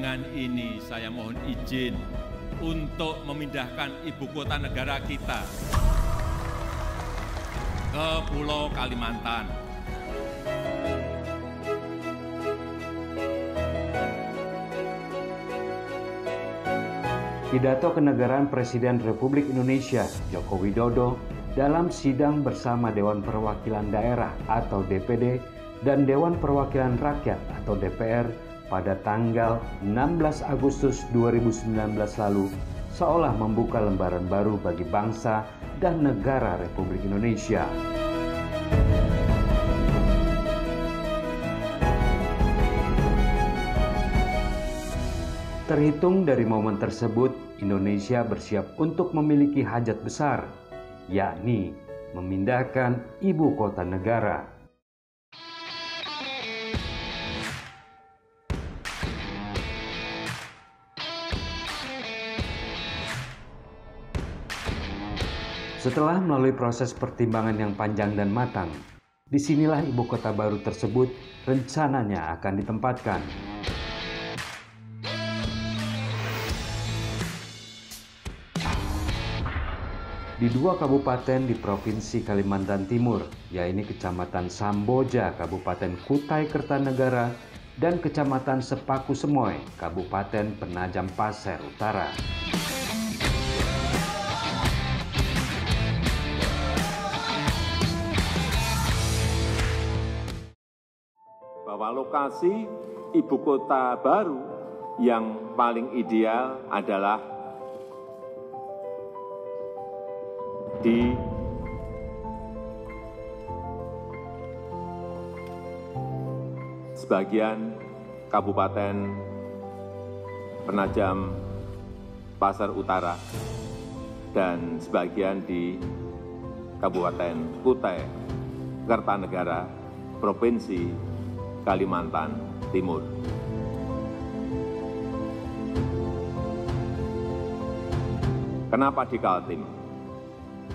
Dengan ini saya mohon izin untuk memindahkan ibu kota negara kita ke Pulau Kalimantan. Pidato kenegaraan Presiden Republik Indonesia Joko Widodo dalam sidang bersama Dewan Perwakilan Daerah atau DPD dan Dewan Perwakilan Rakyat atau DPR pada tanggal 16 Agustus 2019 lalu seolah membuka lembaran baru bagi bangsa dan negara Republik Indonesia. Terhitung dari momen tersebut, Indonesia bersiap untuk memiliki hajat besar, yakni memindahkan ibu kota negara. Setelah melalui proses pertimbangan yang panjang dan matang, disinilah ibu kota baru tersebut rencananya akan ditempatkan. Di dua kabupaten di Provinsi Kalimantan Timur, yaitu Kecamatan Samboja, Kabupaten Kutai Kertanegara, dan Kecamatan Sepaku Semoy, Kabupaten Penajam Pasir Utara. Bahwa lokasi ibu kota baru yang paling ideal adalah di sebagian Kabupaten Penajam Pasir Utara dan sebagian di Kabupaten Kutai Kertanegara, Provinsi Kalimantan Timur. Kenapa di Kaltim?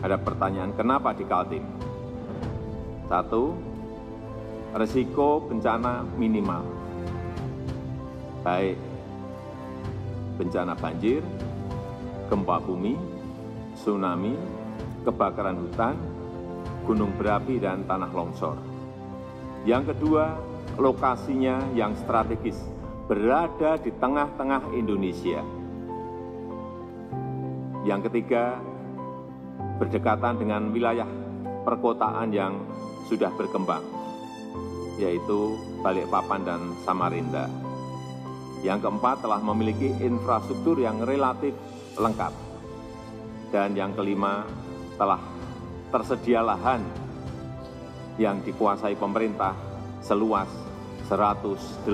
Ada pertanyaan, kenapa di Kaltim? Satu, risiko bencana minimal, baik bencana banjir, gempa bumi, tsunami, kebakaran hutan, gunung berapi, dan tanah longsor. Yang kedua, lokasinya yang strategis, berada di tengah-tengah Indonesia. Yang ketiga, berdekatan dengan wilayah perkotaan yang sudah berkembang, yaitu Balikpapan dan Samarinda. Yang keempat, telah memiliki infrastruktur yang relatif lengkap. Dan yang kelima, telah tersedia lahan yang dikuasai pemerintah seluas 180.000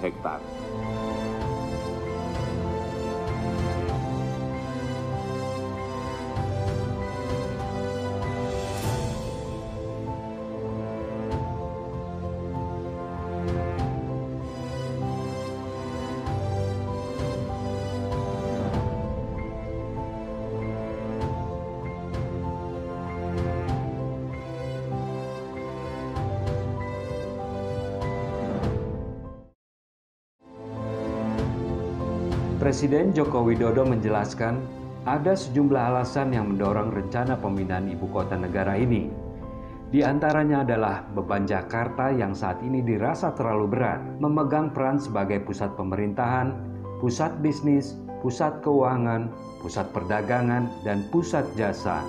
hektar. Presiden Joko Widodo menjelaskan ada sejumlah alasan yang mendorong rencana pemindahan ibu kota negara ini. Di antaranya adalah beban Jakarta yang saat ini dirasa terlalu berat, memegang peran sebagai pusat pemerintahan, pusat bisnis, pusat keuangan, pusat perdagangan, dan pusat jasa.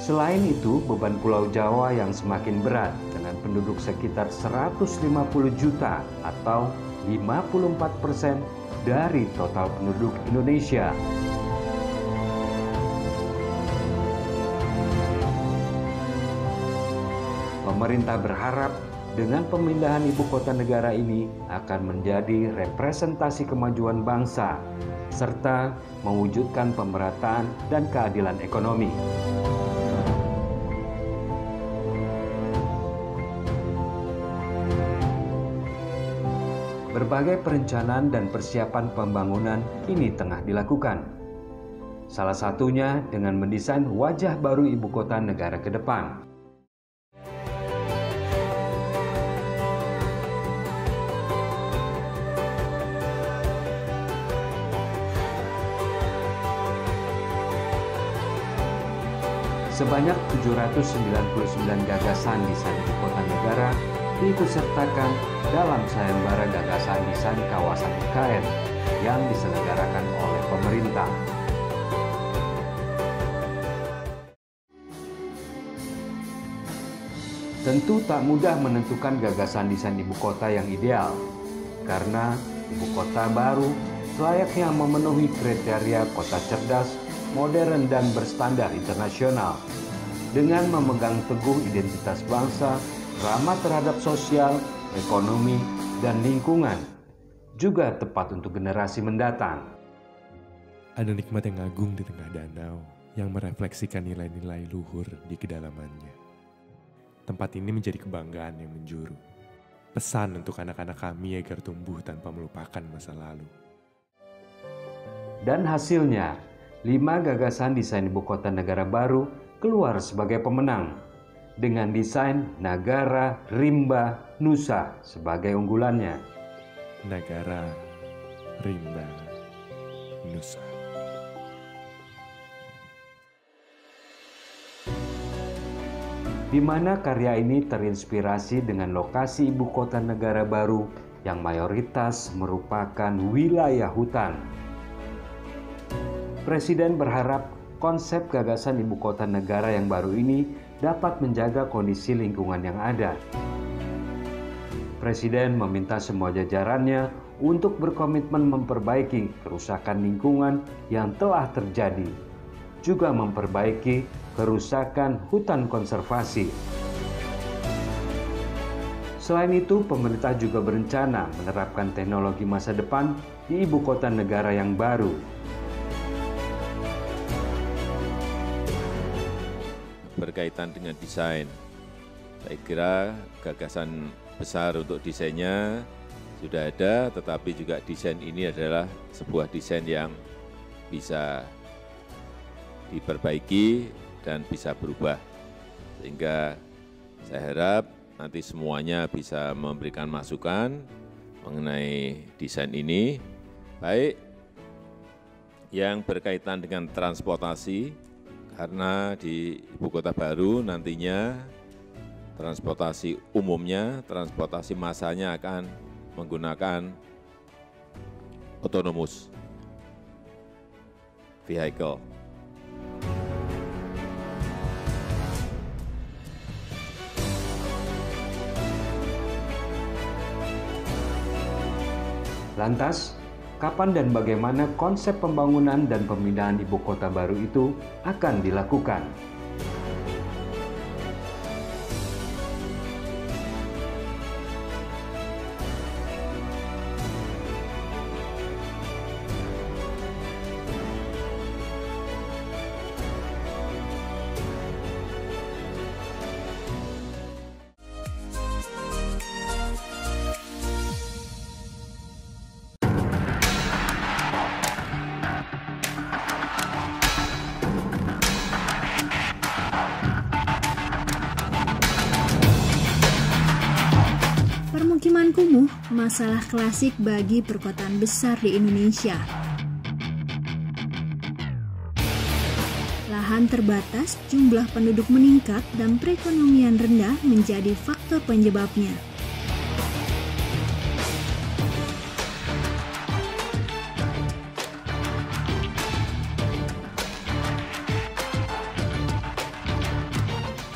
Selain itu, beban Pulau Jawa yang semakin berat dengan penduduk sekitar 150 juta atau 54% dari total penduduk Indonesia. Pemerintah berharap dengan pemindahan ibu kota negara ini akan menjadi representasi kemajuan bangsa serta mewujudkan pemerataan dan keadilan ekonomi. Berbagai perencanaan dan persiapan pembangunan kini tengah dilakukan. Salah satunya dengan mendesain wajah baru ibu kota negara ke depan. Sebanyak 799 gagasan desain ibu kota negara diikutsertakan dalam sayembara gagasan desain kawasan IKN yang diselenggarakan oleh pemerintah. Tentu tak mudah menentukan gagasan desain ibu kota yang ideal, karena ibu kota baru selayaknya memenuhi kriteria kota cerdas, modern, dan berstandar internasional. Dengan memegang teguh identitas bangsa, ramah terhadap sosial, ekonomi, dan lingkungan, juga tepat untuk generasi mendatang. Ada nikmat yang agung di tengah danau yang merefleksikan nilai-nilai luhur di kedalamannya. Tempat ini menjadi kebanggaan yang menjuru. Pesan untuk anak-anak kami agar tumbuh tanpa melupakan masa lalu. Dan hasilnya, 5 gagasan desain ibu kota negara baru keluar sebagai pemenang, dengan desain Nagara Rimba Nusa sebagai unggulannya. Nagara Rimba Nusa. Di mana karya ini terinspirasi dengan lokasi ibu kota negara baru yang mayoritas merupakan wilayah hutan. Presiden berharap konsep gagasan ibu kota negara yang baru ini dapat menjaga kondisi lingkungan yang ada. Presiden meminta semua jajarannya untuk berkomitmen memperbaiki kerusakan lingkungan yang telah terjadi, juga memperbaiki kerusakan hutan konservasi. Selain itu, pemerintah juga berencana menerapkan teknologi masa depan di ibu kota negara yang baru. Berkaitan dengan desain, saya kira gagasan besar untuk desainnya sudah ada, tetapi juga desain ini adalah sebuah desain yang bisa diperbaiki dan bisa berubah. Sehingga saya harap nanti semuanya bisa memberikan masukan mengenai desain ini, baik yang berkaitan dengan transportasi, karena di ibu kota baru nantinya transportasi umumnya, transportasi massanya akan menggunakan autonomous vehicle. Lantas, kapan dan bagaimana konsep pembangunan dan pemindahan ibu kota baru itu akan dilakukan? Permukiman kumuh, masalah klasik bagi perkotaan besar di Indonesia. Lahan terbatas, jumlah penduduk meningkat, dan perekonomian rendah menjadi faktor penyebabnya.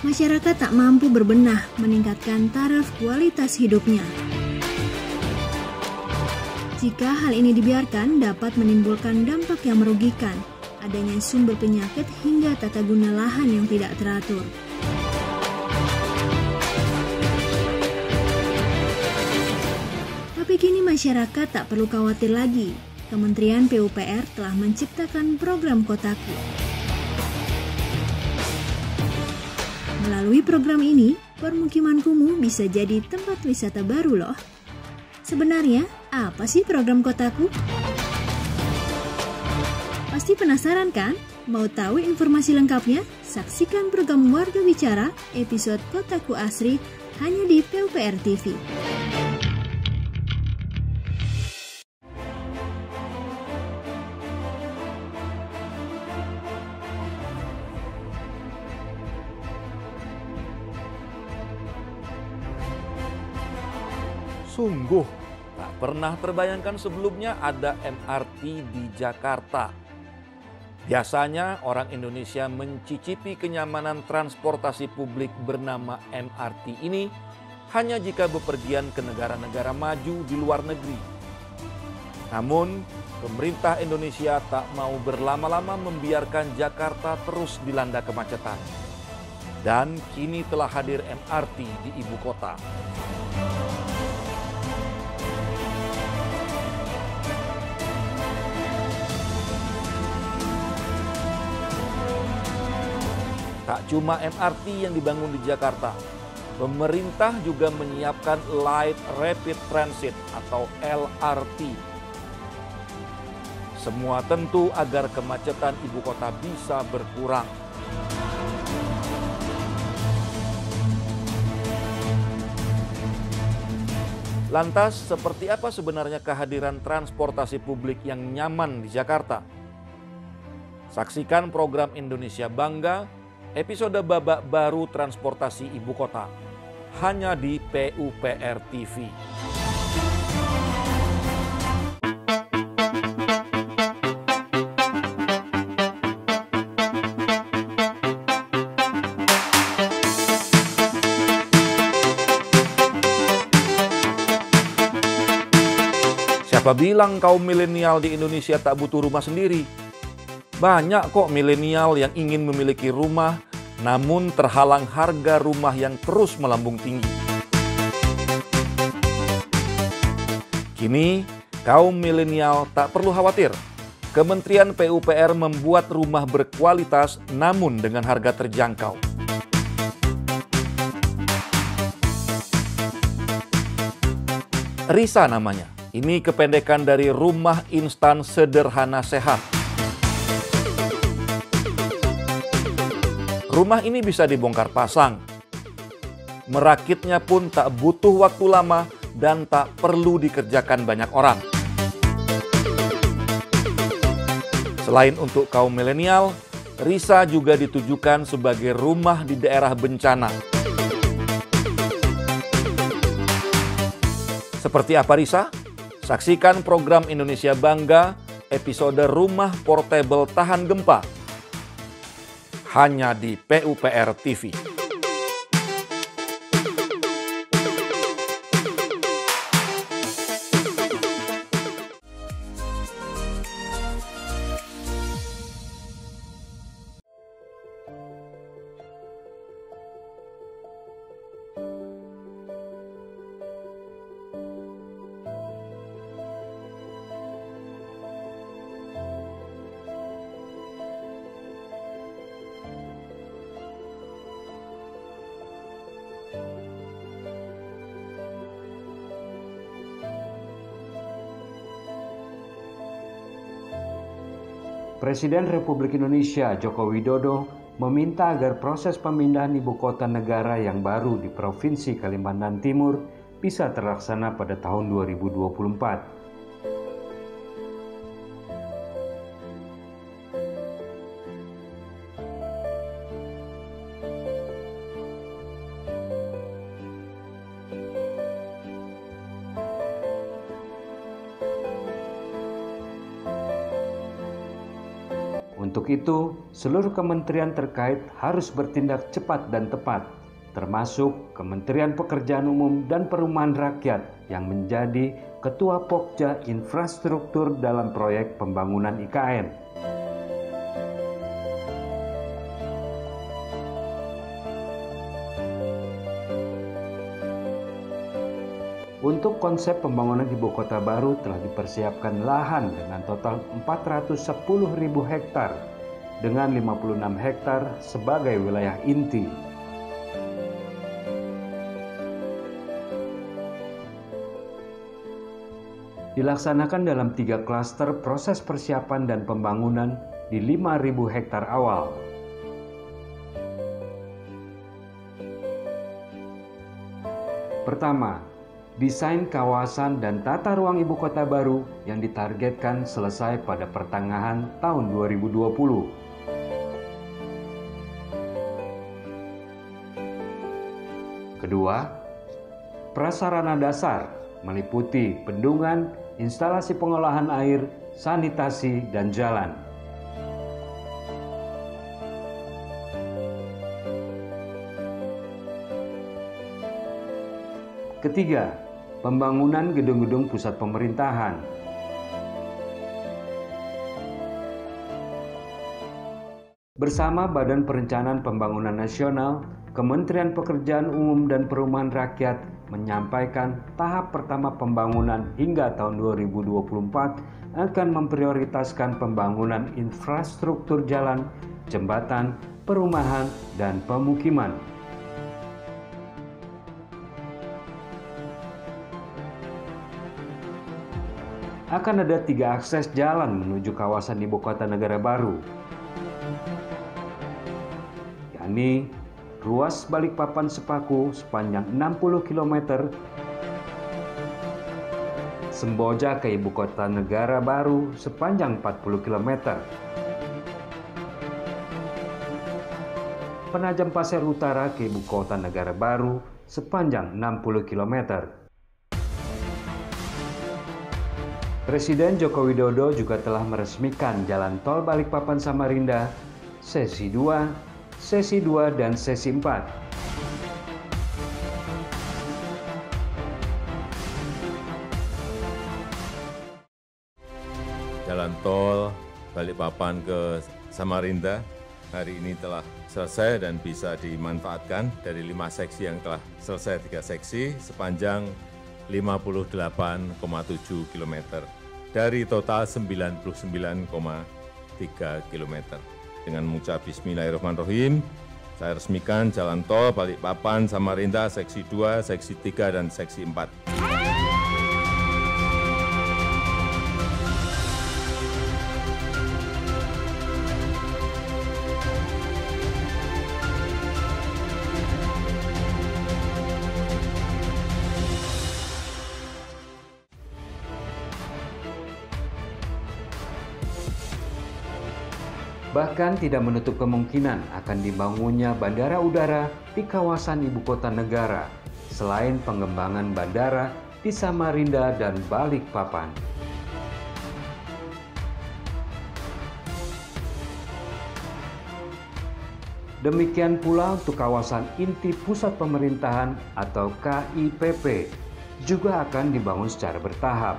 Masyarakat tak mampu berbenah meningkatkan taraf kualitas hidupnya. Jika hal ini dibiarkan, dapat menimbulkan dampak yang merugikan, adanya sumber penyakit hingga tata guna lahan yang tidak teratur. Tapi kini masyarakat tak perlu khawatir lagi. Kementerian PUPR telah menciptakan program Kotaku. Melalui program ini, permukiman kumuh bisa jadi tempat wisata baru loh. Sebenarnya, apa sih program Kotaku? Pasti penasaran kan? Mau tahu informasi lengkapnya? Saksikan program Warga Bicara episode Kotaku Asri hanya di PUPR TV. Sungguh tak pernah terbayangkan sebelumnya ada MRT di Jakarta. Biasanya orang Indonesia mencicipi kenyamanan transportasi publik bernama MRT ini hanya jika bepergian ke negara-negara maju di luar negeri. Namun, pemerintah Indonesia tak mau berlama-lama membiarkan Jakarta terus dilanda kemacetan. Dan kini telah hadir MRT di ibu kota. Tak cuma MRT yang dibangun di Jakarta, pemerintah juga menyiapkan Light Rapid Transit atau LRT. Semua tentu agar kemacetan ibu kota bisa berkurang. Lantas, seperti apa sebenarnya kehadiran transportasi publik yang nyaman di Jakarta? Saksikan program Indonesia Bangga, episode babak baru transportasi ibu kota, hanya di PUPR TV. Siapa bilang kaum milenial di Indonesia tak butuh rumah sendiri? Banyak kok milenial yang ingin memiliki rumah, namun terhalang harga rumah yang terus melambung tinggi. Kini, kaum milenial tak perlu khawatir. Kementerian PUPR membuat rumah berkualitas namun dengan harga terjangkau. RISA namanya. Ini kependekan dari Rumah Instan Sederhana Sehat. Rumah ini bisa dibongkar pasang. Merakitnya pun tak butuh waktu lama dan tak perlu dikerjakan banyak orang. Selain untuk kaum milenial, RISA juga ditujukan sebagai rumah di daerah bencana. Seperti apa RISA? Saksikan program Indonesia Bangga, episode Rumah Portable Tahan Gempa, hanya di PUPR TV. Presiden Republik Indonesia Joko Widodo meminta agar proses pemindahan ibu kota negara yang baru di Provinsi Kalimantan Timur bisa terlaksana pada tahun 2024. Untuk itu, seluruh kementerian terkait harus bertindak cepat dan tepat, termasuk Kementerian Pekerjaan Umum dan Perumahan Rakyat yang menjadi Ketua Pokja Infrastruktur dalam proyek pembangunan IKN. Untuk konsep pembangunan ibu kota baru telah dipersiapkan lahan dengan total 410.000 hektar dengan 56 hektar sebagai wilayah inti. Dilaksanakan dalam 3 klaster proses persiapan dan pembangunan di 5.000 hektar awal. Pertama, desain kawasan dan tata ruang ibu kota baru yang ditargetkan selesai pada pertengahan tahun 2020. Kedua, prasarana dasar meliputi bendungan, instalasi pengolahan air, sanitasi, dan jalan. Ketiga, pembangunan gedung-gedung pusat pemerintahan. Bersama Badan Perencanaan Pembangunan Nasional, Kementerian Pekerjaan Umum dan Perumahan Rakyat menyampaikan tahap pertama pembangunan hingga tahun 2024 akan memprioritaskan pembangunan infrastruktur jalan, jembatan, perumahan, dan pemukiman. Akan ada 3 akses jalan menuju kawasan ibu kota negara baru, yakni ruas Balikpapan Sepaku sepanjang 60 km, Semboja ke ibu kota negara baru sepanjang 40 km, Penajam Pasir Utara ke ibu kota negara baru sepanjang 60 km. Presiden Joko Widodo juga telah meresmikan Jalan Tol Balikpapan Samarinda Sesi 2, Sesi 2, dan Sesi 4. Jalan tol Balikpapan ke Samarinda hari ini telah selesai dan bisa dimanfaatkan. Dari 5 seksi yang telah selesai, 3 seksi sepanjang 58,7 km dari total 99,3 km. Dengan mengucap Bismillahirrahmanirrahim, saya resmikan Jalan Tol Balikpapan Samarinda Seksi 2, Seksi 3, dan Seksi 4. Bahkan tidak menutup kemungkinan akan dibangunnya bandara udara di kawasan ibu kota negara, selain pengembangan bandara di Samarinda dan Balikpapan. Demikian pula untuk kawasan inti pusat pemerintahan atau KIPP juga akan dibangun secara bertahap.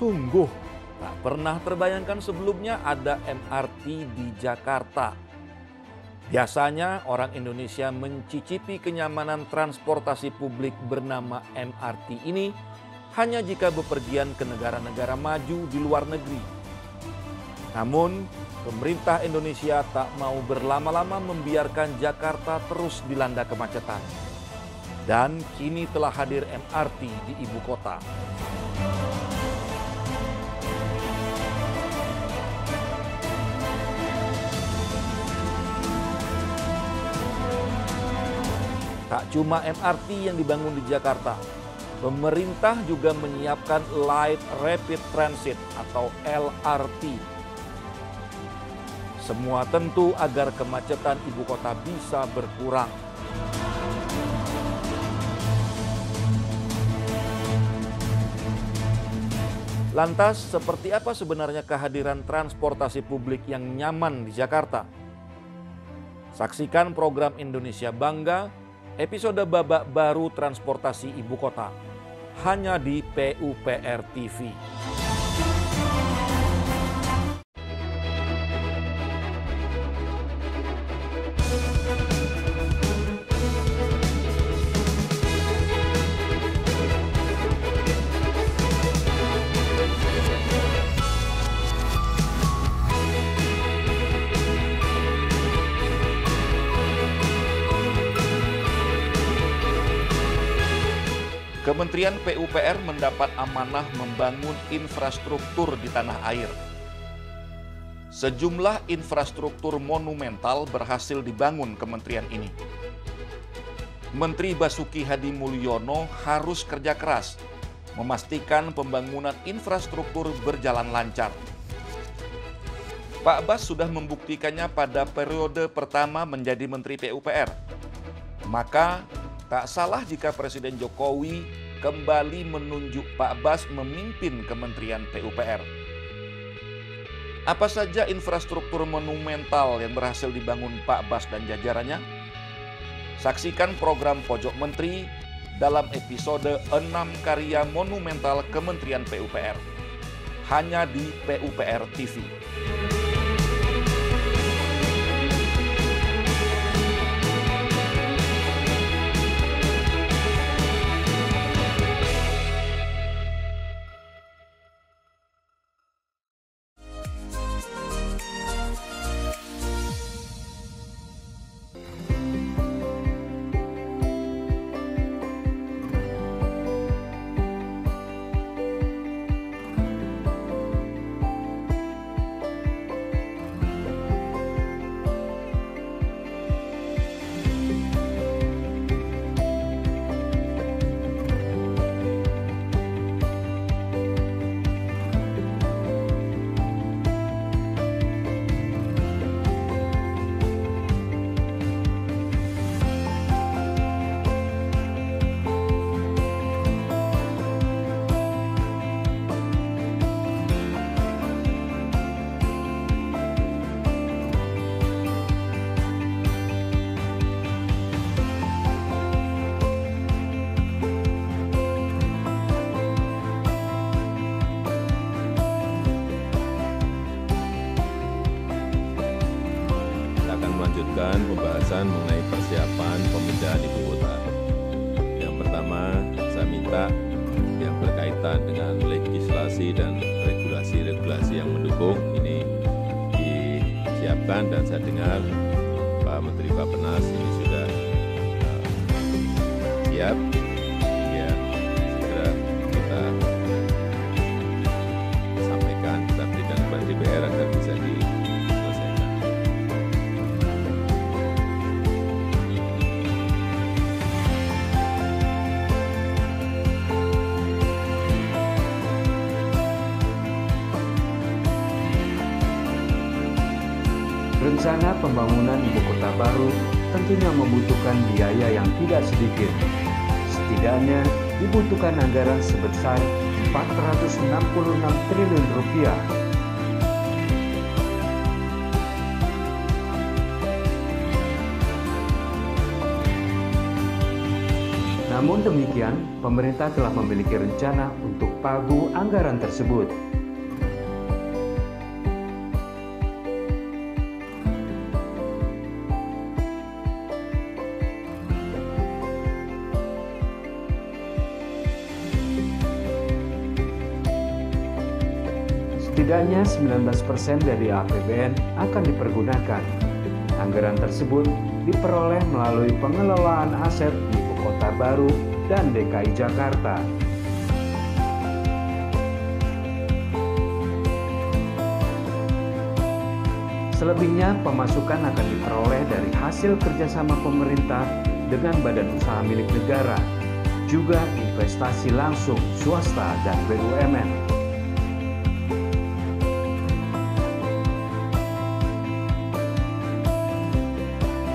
Sungguh tak pernah terbayangkan sebelumnya ada MRT di Jakarta. Biasanya orang Indonesia mencicipi kenyamanan transportasi publik bernama MRT ini hanya jika bepergian ke negara-negara maju di luar negeri. Namun, pemerintah Indonesia tak mau berlama-lama membiarkan Jakarta terus dilanda kemacetan. Dan kini telah hadir MRT di ibu kota. Tak cuma MRT yang dibangun di Jakarta, pemerintah juga menyiapkan Light Rapid Transit atau LRT. Semua tentu agar kemacetan ibu kota bisa berkurang. Lantas, seperti apa sebenarnya kehadiran transportasi publik yang nyaman di Jakarta? Saksikan program Indonesia Bangga, episode babak baru transportasi ibu kota, hanya di PUPR TV. Kementerian PUPR mendapat amanah membangun infrastruktur di tanah air. Sejumlah infrastruktur monumental berhasil dibangun kementerian ini. Menteri Basuki Hadi Mulyono harus kerja keras, memastikan pembangunan infrastruktur berjalan lancar. Pak Bas sudah membuktikannya pada periode pertama menjadi Menteri PUPR. Maka tak salah jika Presiden Jokowi kembali menunjuk Pak Bas memimpin Kementerian PUPR. Apa saja infrastruktur monumental yang berhasil dibangun Pak Bas dan jajarannya? Saksikan program Pojok Menteri dalam episode 6 karya monumental Kementerian PUPR. Hanya di PUPR TV. Pembahasan mengenai persiapan pemindahan ibu kota. Yang pertama, saya minta yang berkaitan dengan legislasi dan regulasi-regulasi yang mendukung ini disiapkan, dan saya dengar Pak Menteri Bappenas ini sudah siap. Ya, segera kita sampaikan, kita berikan kepada DPR agar bisa diselesaikan. Rencana pembangunan ibu kota baru tentunya membutuhkan biaya yang tidak sedikit. Setidaknya dibutuhkan anggaran sebesar 466 triliun rupiah. Namun demikian, pemerintah telah memiliki rencana untuk pagu anggaran tersebut. Setidaknya 19% dari APBN akan dipergunakan. Anggaran tersebut diperoleh melalui pengelolaan aset ibu kota baru dan DKI Jakarta. Selebihnya pemasukan akan diperoleh dari hasil kerjasama pemerintah dengan badan usaha milik negara, juga investasi langsung swasta dan BUMN.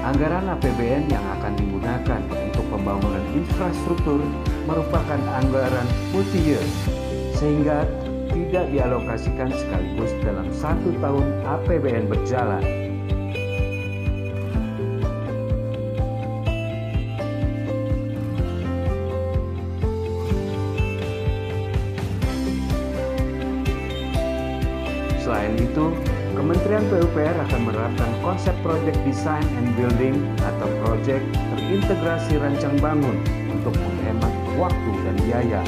Anggaran APBN yang akan digunakan untuk pembangunan infrastruktur merupakan anggaran multi-year, sehingga tidak dialokasikan sekaligus dalam 1 tahun APBN berjalan. Selain itu, Kementerian PUPR akan menerapkan konsep Project Design and Building atau Project Terintegrasi Rancang Bangun untuk menghemat waktu dan biaya.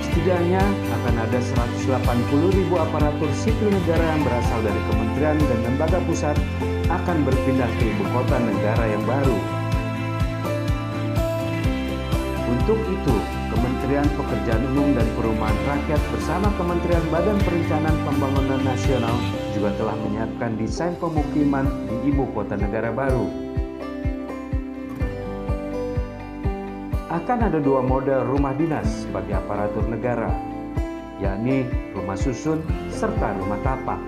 Setidaknya akan ada 180.000 aparatur sipil negara yang berasal dari kementerian dan lembaga pusat akan berpindah ke ibu kota negara yang baru. Untuk itu, Kementerian Pekerjaan Umum dan Perumahan Rakyat bersama Kementerian Badan Perencanaan Pembangunan Nasional juga telah menyiapkan desain pemukiman di ibu kota negara baru. Akan ada 2 model rumah dinas bagi aparatur negara, yakni rumah susun serta rumah tapak.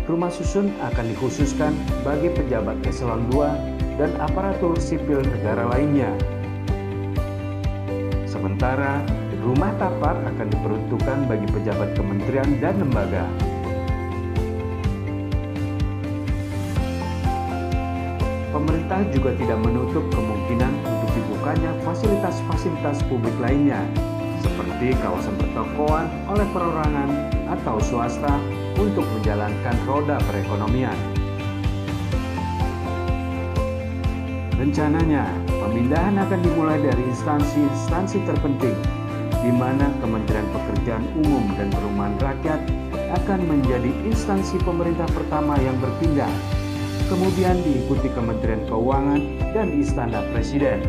Rumah susun akan dikhususkan bagi pejabat eselon 2 dan aparatur sipil negara lainnya. Sementara rumah tapak akan diperuntukkan bagi pejabat kementerian dan lembaga. Pemerintah juga tidak menutup kemungkinan untuk dibukanya fasilitas-fasilitas publik lainnya, seperti kawasan pertokoan oleh perorangan atau swasta untuk menjalankan roda perekonomian. Rencananya, pemindahan akan dimulai dari instansi-instansi terpenting, di mana Kementerian Pekerjaan Umum dan Perumahan Rakyat akan menjadi instansi pemerintah pertama yang berpindah, kemudian diikuti Kementerian Keuangan dan Istana Presiden.